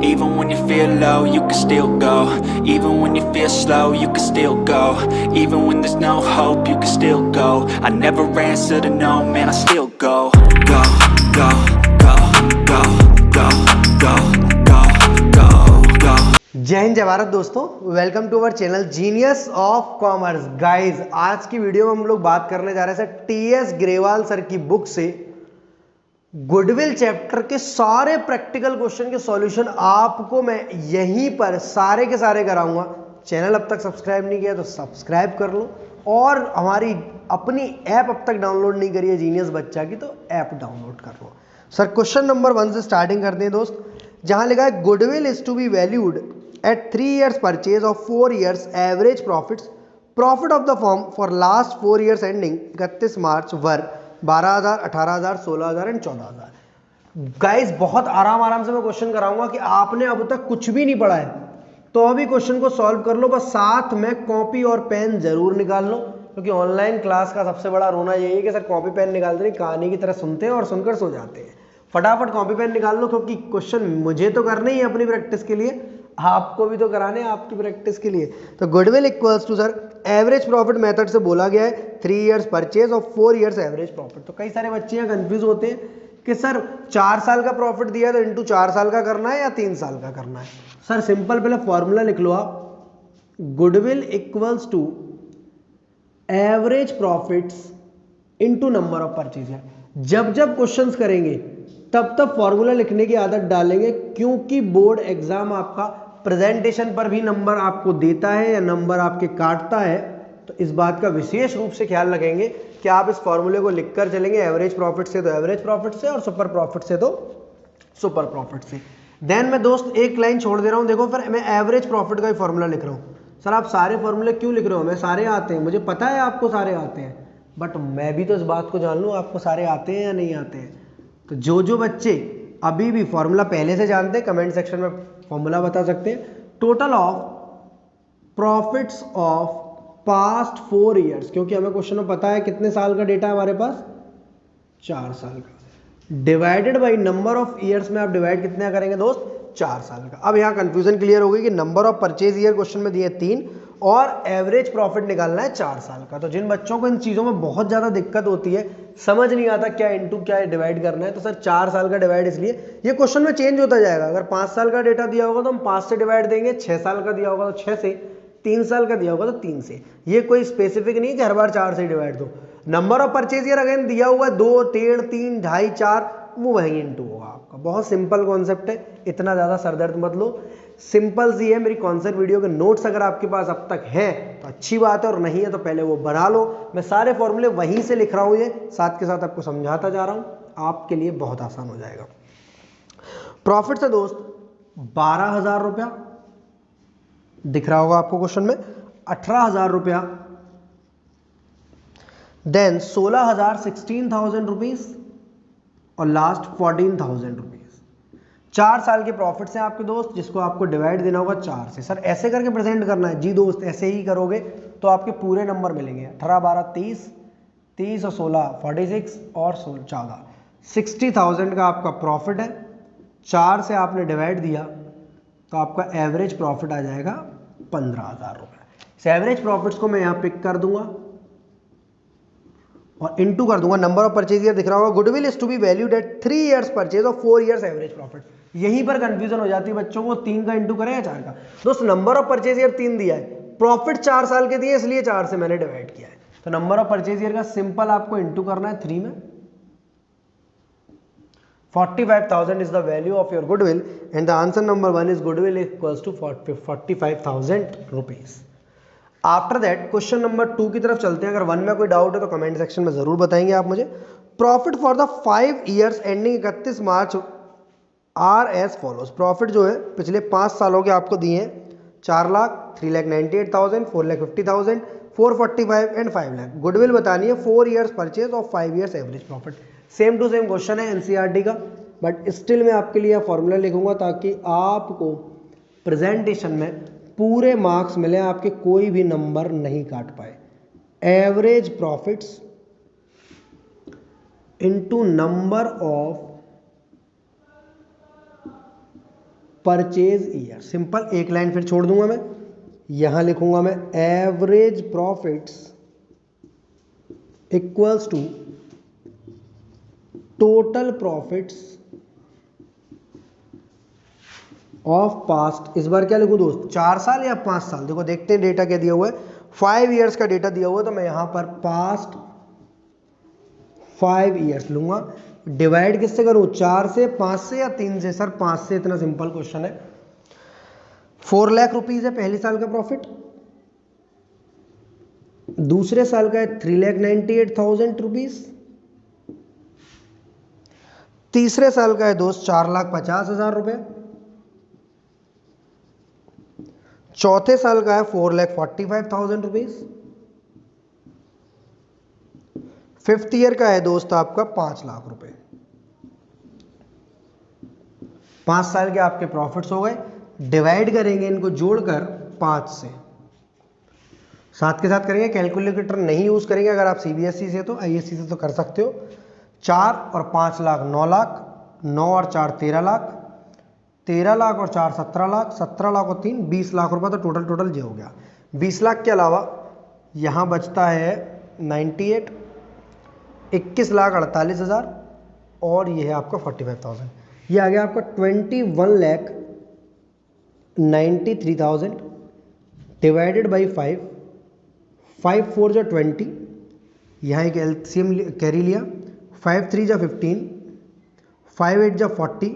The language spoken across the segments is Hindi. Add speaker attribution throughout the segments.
Speaker 1: Even when you feel low, you can still go. Even when you feel slow, you can still go. Even when there's no hope, you can still go. I never answer to no, man, I still go. Go, go, go, go, go, go, go, go, go.
Speaker 2: जय हिंद जय भारत दोस्तों, welcome to our channel genius of commerce. Guys, आज की वीडियो में हम लोग बात करने जा रहे हैं सर टीएस ग्रेवाल सर की बुक से गुडविल चैप्टर के सारे प्रैक्टिकल क्वेश्चन के सॉल्यूशन आपको मैं यहीं पर सारे के सारे कराऊंगा। चैनल अब तक सब्सक्राइब नहीं किया तो सब्सक्राइब कर लो, और हमारी अपनी ऐप अब तक डाउनलोड नहीं करी है जीनियस बच्चा की, तो ऐप डाउनलोड कर लो। सर क्वेश्चन नंबर 1 से स्टार्टिंग करते हैं दोस्त, जहां लिखा है goodwill is to be valued at 3 years purchase of 4 years average profit of the firm for last 4 years ending 31 March were 12,000, 18,000, 16,000 and 14,000। Guys, बहुत आराम से मैं क्वेश्चन कराऊंगा कि आपने अब तक कुछ भी नहीं पढ़ा है तो अभी क्वेश्चन को सॉल्व कर लो, बस साथ में कॉपी और पेन जरूर निकाल लो, क्योंकि ऑनलाइन क्लास का सबसे बड़ा रोना यही है कि सर कॉपी पेन निकालते नहीं, कहानी की तरह सुनते हैं और सुनकर सो जाते हैं। फटाफट कॉपी पेन निकाल लो, क्योंकि क्वेश्चन मुझे तो करने ही है अपनी प्रैक्टिस के लिए, आपको भी तो कराने हैं आपकी प्रैक्टिस के लिए। तो goodwill equals to sir average profit method से बोला गया है 3 इयर्स परचेज और 4 इयर्स एवरेज प्रॉफिट। तो कई सारे बच्चे यहाँ कंफ्यूज होते हैं कि सर 4 साल का प्रॉफिट दिया तो इंटू 4 साल का करना है या 3 साल का करना है। सर सिंपल पहले फॉर्मूला लिख लो आप, goodwill equals to average profits into number of purchase. जब जब क्वेश्चंस करेंगे तब तब फॉर्मूला लिखने की आदत डालेंगे, क्योंकि बोर्ड एग्जाम आपका प्रेजेंटेशन पर भी नंबर आपको देता है या नंबर आपके काटता है, तो इस बात का विशेष रूप से ख्याल रखेंगे कि आप इस फॉर्मूले को लिखकर चलेंगे, एवरेज प्रॉफिट से तो एवरेज प्रॉफिट से और सुपर प्रॉफिट से तो सुपर प्रॉफिट से। देन मैं दोस्त एक लाइन छोड़ दे रहा हूं, देखो फिर मैं एवरेज प्रॉफिट का ही फॉर्मूला लिख रहा हूं। सर आप सारे फॉर्मूले क्यों लिख रहे हो? मैं सारे आते हैं, मुझे पता है आपको सारे आते हैं, बट मैं भी तो इस बात को जान लूं आपको सारे आते हैं या नहीं आते हैं। तो जो बच्चे अभी भी फॉर्मूला पहले से जानते हैं कमेंट सेक्शन में फॉर्मूला बता सकते हैं। Total of profits of past 4 years, क्योंकि हमें क्वेश्चन में पता है कितने साल का डेटा है हमारे पास, 4 साल का, divided by number of years में आप डिवाइड कितना करेंगे दोस्त, 4 साल का। अब यहाँ कंफ्यूजन क्लियर हो गई कि number of purchase year question में दिए 3 और एवरेज प्रॉफिट निकालना है 4 साल का। तो जिन बच्चों को इन चीजों में बहुत ज्यादा दिक्कत होती है, समझ नहीं आता क्या इंटू क्या डिवाइड करना है, तो सर 4 साल का डिवाइड, इसलिए ये क्वेश्चन में चेंज होता जाएगा। अगर 5 साल का डेटा दिया होगा तो हम 5 से डिवाइड देंगे, 6 साल का दिया होगा तो 6 से, 3 साल का दिया होगा तो 3 से। ये कोई स्पेसिफिक नहीं कि हर बार 4 से डिवाइड दो। Number of purchase year again दिया हुआ है 2, 1.5, 3, 2.5, 4, वो वही इंटू होगा आपका। बहुत सिंपल कॉन्सेप्ट है, इतना ज्यादा सरदर्द मत लो, सिंपल सी है। मेरी कॉन्सेप्ट वीडियो के नोट्स अगर आपके पास अब तक है तो अच्छी बात है, और नहीं है तो पहले वो बना लो। मैं सारे फॉर्मूले वहीं से लिख रहा हूं, ये साथ के साथ आपको समझाता जा रहा हूं, आपके लिए बहुत आसान हो जाएगा। प्रॉफिट से दोस्त 12,000 रुपया दिख रहा होगा आपको क्वेश्चन में, 18,000 रुपया, देन 16,000, 16,000 रुपीज, और लास्ट 14,000 रुपीज। 4 साल के प्रॉफिट से आपके दोस्त, जिसको आपको डिवाइड देना होगा 4 से। सर ऐसे करके प्रेजेंट करना है जी दोस्त, ऐसे ही करोगे तो आपके पूरे नंबर मिलेंगे, 18, 12, 30, 30 और 16, 46 और 14, 60,000 का आपका प्रॉफिट है। 4 से आपने डिवाइड दिया तो आपका एवरेज प्रॉफिट आ जाएगा 15,000 रुपये। इस एवरेज प्रॉफिट्स को मैं यहाँ पिक कर दूंगा और इनटू कर दूंगा नंबर ऑफ परचेज ईयर दिख रहा होगा, goodwill is to be valued at 3 years purchase और 4 इयर्स एवरेज प्रॉफिट। यहीं पर कंफ्यूजन हो जाती है बच्चों को, 3 का इंटू करें या 4 का। दोस्त नंबर ऑफ परचेज ईयर 3 दिया है, प्रॉफिट 4 साल के दिए, इसलिए 4 से मैंने डिवाइड किया है। तो नंबर ऑफ परचेज ईयर का सिंपल आपको इंटू करना है 3 में। 45,000 is the value of your goodwill and the answer number 1 is goodwill equals to 45,000 rupees. After that question number 2 की तरफ चलते हैं। अगर 1 में कोई डाउट है तो कमेंट सेक्शन में जरूर बताएंगे आप मुझे। Profit for the 5 years ending 31 March are as follows. Profit जो है पिछले 5 सालों के आपको दिए हैं, 4 लाख, 3,98,000, 4,50,000, 445 एंड 5 लाख। गुडविल बतानी है 4 इयर्स परचेज और 5 years average profit. Same to same question है एनसीईआरटी का, बट स्टिल मैं आपके लिए फॉर्मूला लिखूंगा ताकि आपको प्रेजेंटेशन में पूरे मार्क्स मिले, आपके कोई भी नंबर नहीं काट पाए। Average profits into number of purchase year. Simple, एक लाइन फिर छोड़ दूंगा मैं, यहां लिखूंगा मैं average profits equals to total profits of past. इस बार क्या लिखूं दोस्त, 4 साल या 5 साल? देखो देखते हैं डेटा क्या दिया हुआ है, 5 ईयर्स का डेटा दिया हुआ है, तो मैं यहां पर पास्ट 5 ईयर्स लूंगा। डिवाइड किससे करूं, 4 से, 5 से या 3 से? सर 5 से, इतना सिंपल क्वेश्चन है। 4 लाख रुपीज है पहले साल का प्रॉफिट, दूसरे साल का है 3,98,000 रुपीज, तीसरे साल का है दोस्त 4,50,000 रुपए, चौथे साल का है 4,45,000 रुपीज, फिफ्थ ईयर का है दोस्त आपका 5 लाख रुपए। 5 साल के आपके प्रॉफिट्स हो गए, डिवाइड करेंगे इनको जोड़कर 5 से, साथ के साथ करेंगे, कैलकुलेटर नहीं यूज करेंगे अगर आप सीबीएसई से, तो आईएससी से तो कर सकते हो। 4 और 5 लाख 9 लाख, 9 और 4 13 लाख, 13 लाख और 4 17 लाख, 17 लाख और 3 20 लाख रुपए। तो टोटल ये हो गया 20 लाख के अलावा यहां बचता है 98, 21 लाख 48,000 और ये है आपका 45,000। ये आ गया आपका 21,93,000 डिवाइडेड बाई 5, 5 4 जा 20, यहाँ एक एलसीएम कैरी लिया, 5 3 जा 15, 5 8 जा 40,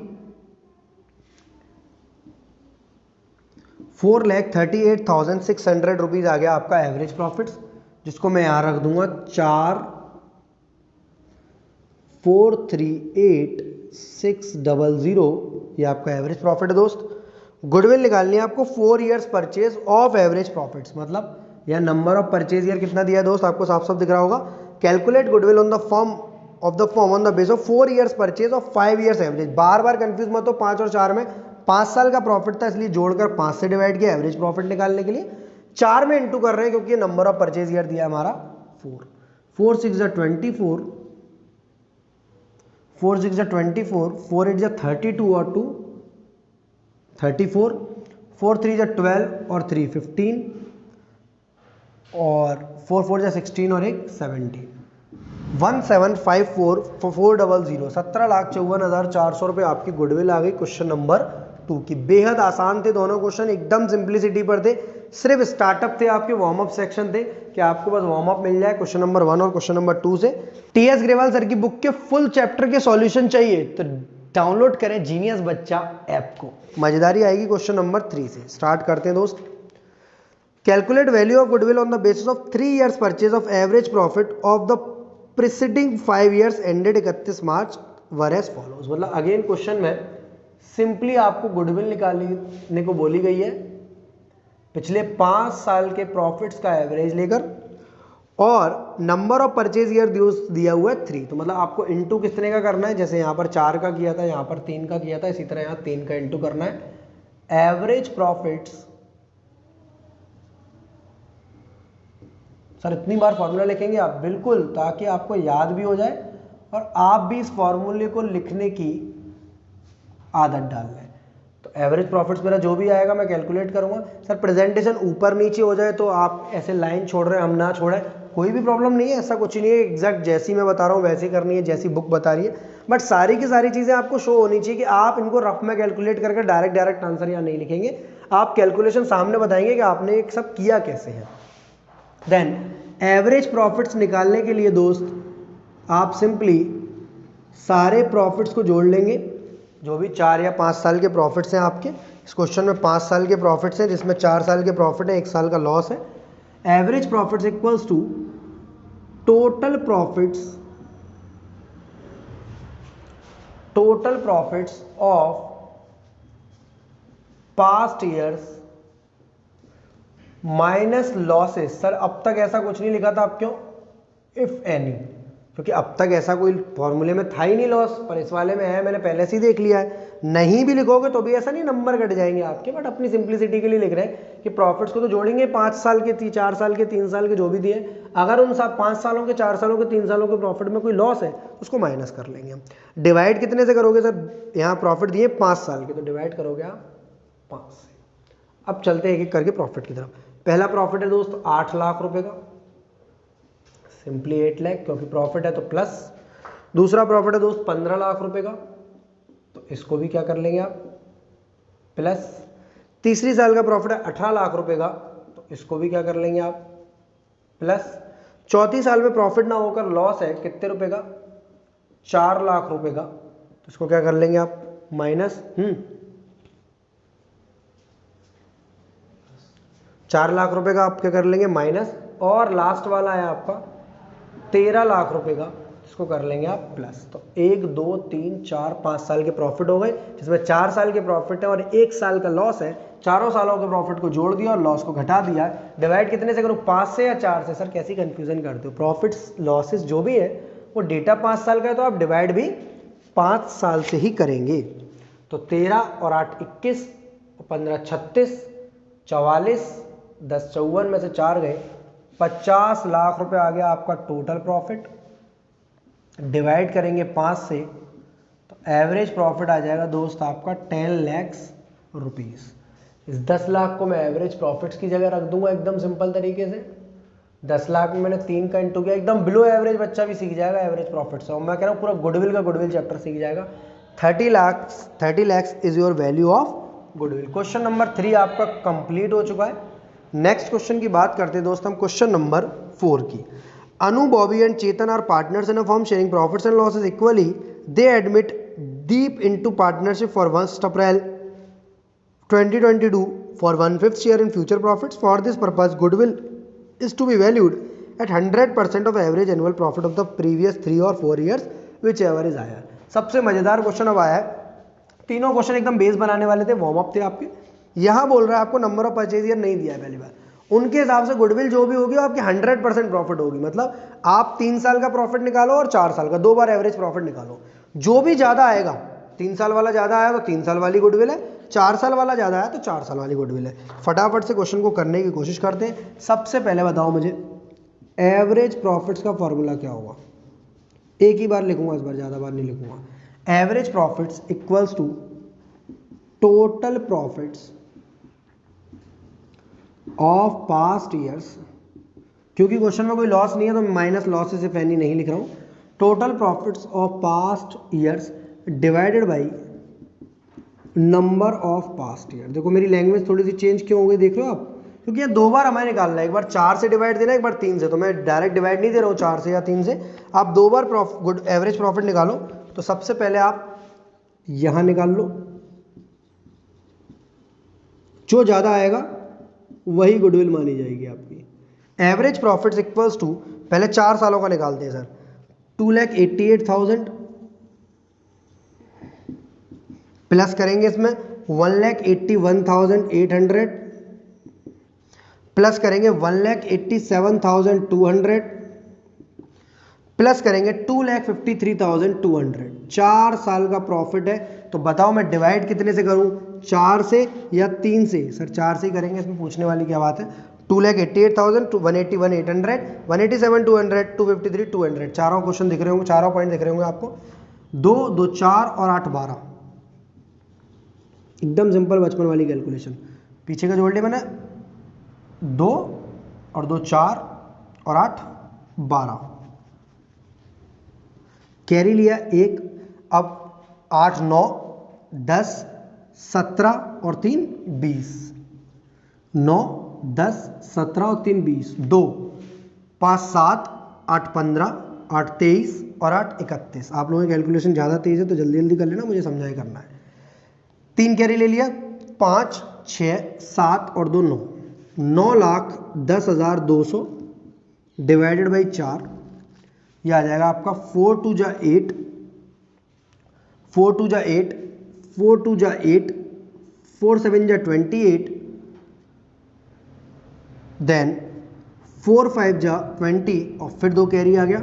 Speaker 2: 4,38,600 रुपीज आ गया आपका एवरेज प्रॉफिट्स, जिसको मैं यहां रख दूंगा 4,438,600। ये आपका एवरेज प्रॉफिट है दोस्त। गुडविल निकालनी है आपको 4 years purchase of average profits, मतलब यह नंबर ऑफ परचेज ईयर कितना दिया है दोस्त, आपको साफ साफ दिख रहा होगा। Calculate goodwill on the form on the base of 4 years purchase of 5 years average. Bar bar confuse मत हो, 5 और 4 में 5 साल का प्रॉफिट था इसलिए जोड़कर 5 से डिवाइड किया एवरेज प्रॉफिट निकालने के लिए, 4 में इंटू कर रहे हैं क्योंकि नंबर ऑफ परचेज ईयर दिया हमारा 4। 4 6 जा 24, 4 6 जा 24, 4 8 जा 32 और 2 34, 4 3 जा 12 और 3 15 और 4 4 जा 16 और 1 17, 1754,400, 17,54,400 रुपए आपकी गुडविल आ गई क्वेश्चन नंबर 2 की। बेहद आसान थे दोनों क्वेश्चन, एकदम सिंप्लिसिटी पर थे, सिर्फ स्टार्टअप थे, आपके वार्म अप सेक्शन थे कि आपको बस वार्म अप मिल जाए क्वेश्चन नंबर 1 और क्वेश्चन नंबर 2 से। टीएस ग्रेवाल सर की बुक के फुल चैप्टर के सॉल्यूशन चाहिए तो डाउनलोड करें जीनियस बच्चा ऐप को, मजेदारी आएगी क्वेश्चन नंबर 3 से। स्टार्ट करते हैं दोस्त। Calculate value of goodwill on the basis of 3 years purchase of average profit of the preceding 5 years ended 31 March were as follows. मतलब अगेन क्वेश्चन में सिंपली आपको गुडविल निकालने को बोली गई है पिछले 5 साल के प्रॉफिट्स का एवरेज लेकर, और नंबर ऑफ परचेज ईयर दिया हुआ है 3। तो मतलब आपको इंटू कितने का करना है, जैसे यहाँ पर 4 का किया था, यहाँ पर 3 का किया था, इसी तरह यहाँ 3 का इंटू करना है। एवरेज प्रॉफिट्स, सर इतनी बार फॉर्मूला लिखेंगे आप, बिल्कुल, ताकि आपको याद भी हो जाए और आप भी इस फॉर्मूले को लिखने की आदत डाल लें। तो एवरेज प्रॉफिट्स मेरा जो भी आएगा मैं कैलकुलेट करूंगा। सर प्रेजेंटेशन ऊपर नीचे हो जाए तो आप ऐसे लाइन छोड़ रहे हैं, हम ना छोड़ें, कोई भी प्रॉब्लम नहीं है, ऐसा कुछ नहीं है, एग्जैक्ट जैसी मैं बता रहा हूँ वैसे करनी है, जैसी बुक बता रही है, बट सारी की सारी चीज़ें आपको शो होनी चाहिए कि आप इनको रफ में कैलकुलेट करके डायरेक्ट आंसर यहाँ नहीं लिखेंगे, आप कैलकुलेशन सामने बताएंगे कि आपने एक सब किया कैसे है। देन एवरेज प्रॉफिट्स निकालने के लिए दोस्त आप सिंपली सारे प्रॉफिट्स को जोड़ लेंगे, जो भी 4 या 5 साल के प्रॉफिट्स हैं आपके। इस क्वेश्चन में 5 साल के प्रॉफिट्स हैं जिसमें 4 साल के प्रॉफिट है, 1 साल का लॉस है। Average profits equals to total profits of past years minus losses. Sir अब तक ऐसा कुछ नहीं लिखा था, आप क्यों? इफ एनी, क्योंकि अब तक ऐसा कोई फॉर्मूले में था ही नहीं लॉस, पर इस वाले में है, मैंने पहले से ही देख लिया है। नहीं भी लिखोगे तो भी ऐसा नहीं नंबर कट जाएंगे आपके, बट अपनी सिंप्लिसिटी के लिए लिख रहे हैं कि प्रॉफिट्स को तो जोड़ेंगे 5 साल के, 4 साल के, 3 साल के जो भी दिए, अगर उन 5 सालों के, 4 सालों के, 3 सालों के प्रॉफिट में कोई लॉस है तो उसको माइनस कर लेंगे हम। डिवाइड कितने से करोगे सर? यहाँ प्रॉफिट दिए 5 साल के, तो डिवाइड करोगे आप 5 से। अब चलते हैं एक एक करके प्रॉफिट की तरफ। पहला प्रॉफिट है दोस्त 8 लाख रुपए का, सिंपली 8 लाख क्योंकि प्रॉफिट है तो प्लस। दूसरा प्रॉफिट है दोस्त 15 लाख रुपए का, तो इसको भी क्या कर लेंगे आप, प्लस। तीसरी साल का प्रॉफिट है 18 लाख रुपए का, तो इसको भी क्या कर लेंगे आप, प्लस। चौथी साल में प्रॉफिट ना होकर लॉस है कितने रुपए का, 4 लाख रुपए का, तो इसको क्या कर लेंगे आप, माइनस। 4 लाख रुपए का आप क्या कर लेंगे, माइनस। और लास्ट वाला है आपका 13 लाख रुपए का, इसको कर लेंगे आप प्लस। तो 1 2 3 4 5 साल के प्रॉफिट हो गए, जिसमें 4 साल के प्रॉफिट है और 1 साल का लॉस है। चारों सालों के प्रॉफिट को जोड़ दिया और लॉस को घटा दिया। डिवाइड कितने से करूँ, 5 से या 4 से? सर कैसी कंफ्यूजन करते हो, प्रॉफिट्स लॉसेस जो भी है वो डेटा 5 साल का है, तो आप डिवाइड भी 5 साल से ही करेंगे। तो 13 और 8 21, 15 36, 44, 10 54 में से 4 गए, 50 लाख रुपए आ गया आपका टोटल प्रॉफिट। डिवाइड करेंगे 5 से, तो एवरेज प्रॉफिट आ जाएगा दोस्त आपका 10 लाख रुपीस। इस 10 लाख को मैं एवरेज प्रॉफिट्स की जगह रख दूंगा एकदम सिंपल तरीके से। 10 लाख में मैंने 3 का इंटू किया, एकदम बिलो एवरेज बच्चा भी सीख जाएगा एवरेज प्रॉफिट से। और मैं कह रहा हूँ पूरा गुडविल का गुडविल चैप्टर सीख जाएगा। 30 lakh is your value of goodwill. Question number 3 आपका कंप्लीट हो चुका है। नेक्स्ट क्वेश्चन की बात करते हैं दोस्त हम, क्वेश्चन नंबर 4 की। Anu, Bobby and Chetan are partners in a firm sharing profits and losses equally. They admit deep into partnership for 1st April 2022 for 1/5 share in future profits. For this purpose, goodwill is to be valued at 100% of average annual profit of the previous 3 or 4 years, whichever is higher. सबसे मजेदार क्वेश्चन अब आया है। तीनों क्वेश्चन एकदम बेस बनाने वाले थे, वार्म अप थे आपके। यहाँ बोल रहा है आपको नंबर ऑफ परचेज ईयर नहीं दिया है पहली बार। उनके हिसाब से गुडविल जो भी होगी आपकी 100% प्रॉफिट होगी। मतलब आप 3 साल का प्रॉफिट निकालो और 4 साल का, 2 बार एवरेज प्रॉफिट निकालो। जो भी ज्यादा आएगा, 3 साल वाला ज्यादा आया तो 3 साल वाली गुडविल है, 4 साल वाला ज्यादा आया तो 4 साल वाली गुडविल है। फटाफट से क्वेश्चन को करने की कोशिश करते हैं। सबसे पहले बताओ मुझे एवरेज प्रॉफिट्स का फॉर्मूला क्या होगा। एक ही बार लिखूंगा, इस बार ज्यादा बार नहीं लिखूंगा। Average profits equals to total profits of past years. क्योंकि क्वेश्चन में कोई लॉस नहीं है तो माइनस लॉसेस से फैनी नहीं लिख रहा हूं। Total profits of past years divided by number of past year. देखो मेरी लैंग्वेज थोड़ी सी चेंज क्यों हो गई देख रहे हो आप, क्योंकि ये 2 बार हमें निकालना है। एक बार 4 से डिवाइड देना है, एक बार 3 से। तो मैं डायरेक्ट डिवाइड नहीं दे रहा हूँ 4 से या 3 से, आप 2 बार एवरेज प्रॉफिट निकालो। तो सबसे पहले आप यहां निकाल लो, जो ज्यादा आएगा वही गुडविल मानी जाएगी आपकी। एवरेज प्रॉफिट्स इक्वल्स टू, पहले 4 सालों का निकालते हैं सर, 2,88,000 प्लस करेंगे इसमें 1,81,800 प्लस करेंगे 1,87,200 प्लस करेंगे 2,53,200। 4 साल का प्रॉफिट है। तो बताओ मैं डिवाइड कितने से करूं, 4 से या 3 से? सर 4 से ही करेंगे, इसमें पूछने वाली क्या बात है। 2,88,000, 181,800, 187,200, 253,200। चारों क्वेश्चन दिख रहे होंगे, चारों पॉइंट दिख रहे होंगे आपको। 2 2 4 और 8 12, एकदम सिंपल बचपन वाली कैलकुलेशन। पीछे का जोड़ लिया मैंने, 2 और 2 4 और 8 12, कैरी लिया 1। अब 8 9 10 17 और 3 20, 9 10 17 और 3 20, 2 5 7 8 15 8 23 और 8 31। आप लोगों की कैलकुलेशन ज़्यादा तेज है तो जल्दी जल्दी कर लेना, मुझे समझाई करना है। 3 कैरी ले लिया, 5 6 7 और 2 9, 9,10,200 डिवाइडेड बाई 4। यह आ जाएगा आपका 4 2 जा 8, 4 2 जा 8, 4 2 जा 8, 4 7 जा 28, देन 4 5 जा 20 और फिर 2 कैरी आ गया,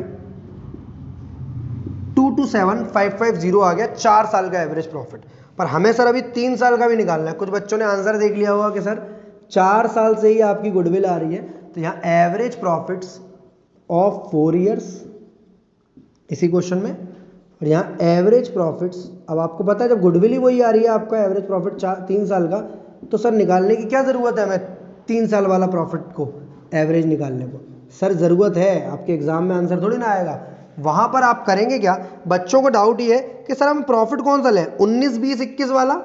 Speaker 2: 227,550 आ गया। 4 साल का एवरेज प्रॉफिट। पर हमें सर अभी 3 साल का भी निकालना है। कुछ बच्चों ने आंसर देख लिया होगा कि सर 4 साल से ही आपकी गुडविल आ रही है, तो यहाँ एवरेज प्रॉफिट्स ऑफ 4 ईयर्स इसी क्वेश्चन में, और यहाँ एवरेज प्रॉफिट्स। अब आपको पता है जब गुडविल ही वही आ रही है आपका एवरेज प्रॉफिट 3 साल का, तो सर निकालने की क्या ज़रूरत है हमें 3 साल वाला प्रॉफिट को एवरेज निकालने को? सर ज़रूरत है, आपके एग्जाम में आंसर थोड़ी ना आएगा। वहाँ पर आप करेंगे क्या, बच्चों को डाउट ये है कि सर हम प्रॉफिट कौन सा लें, 19 20 21 वाला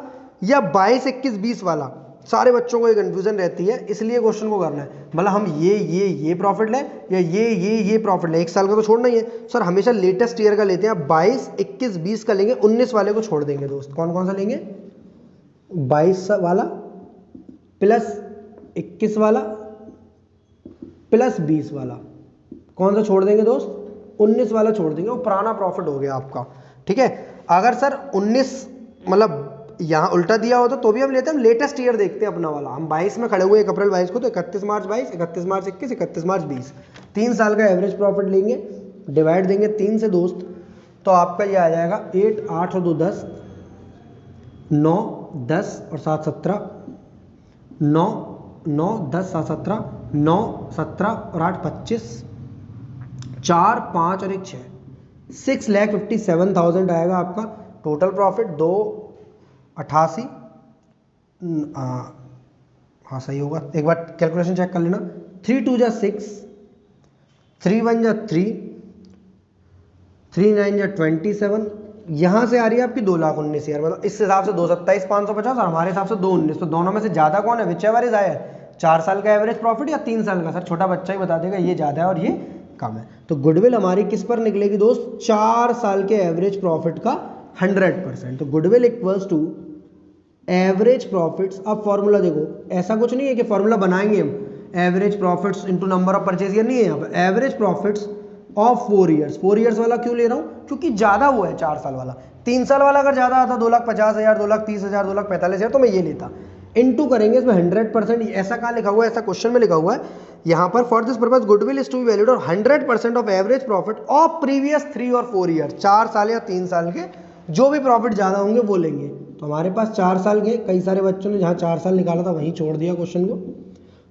Speaker 2: या 22 21 20 वाला। सारे बच्चों को ये कन्फ्यूजन रहती है, इसलिए क्वेश्चन को करना है मतलब हम ये प्रॉफिट लें या ये प्रॉफिट लें। 1 साल का तो छोड़ना ही है सर, हमेशा लेटेस्ट ईयर का लेते हैं। 22 21 20 का लेंगे, 19 वाले को छोड़ देंगे दोस्त। कौन कौन सा लेंगे, 22 वाला प्लस 21 वाला प्लस 20 वाला। कौन सा छोड़ देंगे दोस्त, 19 वाला छोड़ देंगे, वो पुराना प्रॉफिट हो गया आपका। ठीक है, अगर सर 19 मतलब यहाँ उल्टा दिया होता तो भी हम लेते हैं, हम लेटेस्ट ईयर देखते हैं अपना वाला। हम 22 में खड़े हुए 1 अप्रैल 22 को, तो 31 मार्च 22, 31 मार्च 21, 31 मार्च 20, 3 साल का एवरेज प्रॉफिट लेंगे, डिवाइड देंगे 3 से दोस्त, तो आपका ये आ जाएगा 8 8 और 2 10, 9 10 और 7 17, 9 9 10 7 17, 9 17 और 8 25, 4 5 और 1 6, 6,57,000 आएगा आपका टोटल प्रॉफिट। 288, हाँ सही होगा, एक बार कैलकुलेशन चेक कर लेना। 3 2 जा 6, 3 1 जा 3, 3 9 जा 27, यहाँ से आ रही है आपकी 2,19,000, मतलब इस हिसाब से 2,27,550 और हमारे हिसाब से 2,19। तो दोनों में से ज़्यादा कौन है, विच एवर इज हायर, 4 साल का एवरेज प्रॉफिट या 3 साल का? सर छोटा बच्चा ही बता देगा ये ज़्यादा है और ये कम है। तो गुडविल हमारी किस पर निकलेगी दोस्त, 4 साल के एवरेज प्रॉफिट का 100%। तो goodwill equals to average profits. अब फॉर्मूला देखो, ऐसा कुछ नहीं है कि फॉर्मूला बनाएंगे हम average profits into number of purchase, नहीं है यहाँ पर। Average profits of 4 years, 4 years वाला क्यों ले रहा हूँ, क्योंकि ज़्यादा हुआ है 4 साल वाला। 3 साल वाला अगर ज़्यादा आता 2,50,000, 2,30,000, 2,45,000 तो मैं ये लेता। इनटू करेंगे इसमें 100%, ऐसा कहाँ लिखा हुआ है, ऐसा क्वेश्चन में लिखा हुआ है यहाँ पर, for this purpose goodwill is to be valued और 100% of average profit of previous 3 और 4 ईयर। 4 साल या 3 साल के जो भी प्रॉफिट ज़्यादा होंगे वो लेंगे। तो हमारे पास 4 साल के, कई सारे बच्चों ने जहाँ 4 साल निकाला था वहीं छोड़ दिया क्वेश्चन को।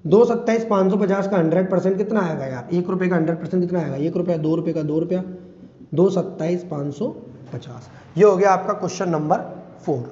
Speaker 2: 2,27,550 का 100% कितना आएगा यार, 1 रुपये का 100% कितना आएगा, 1 रुपया, 2 रुपये का 2 रुपया, 2,27,550। ये हो गया आपका क्वेश्चन नंबर 4।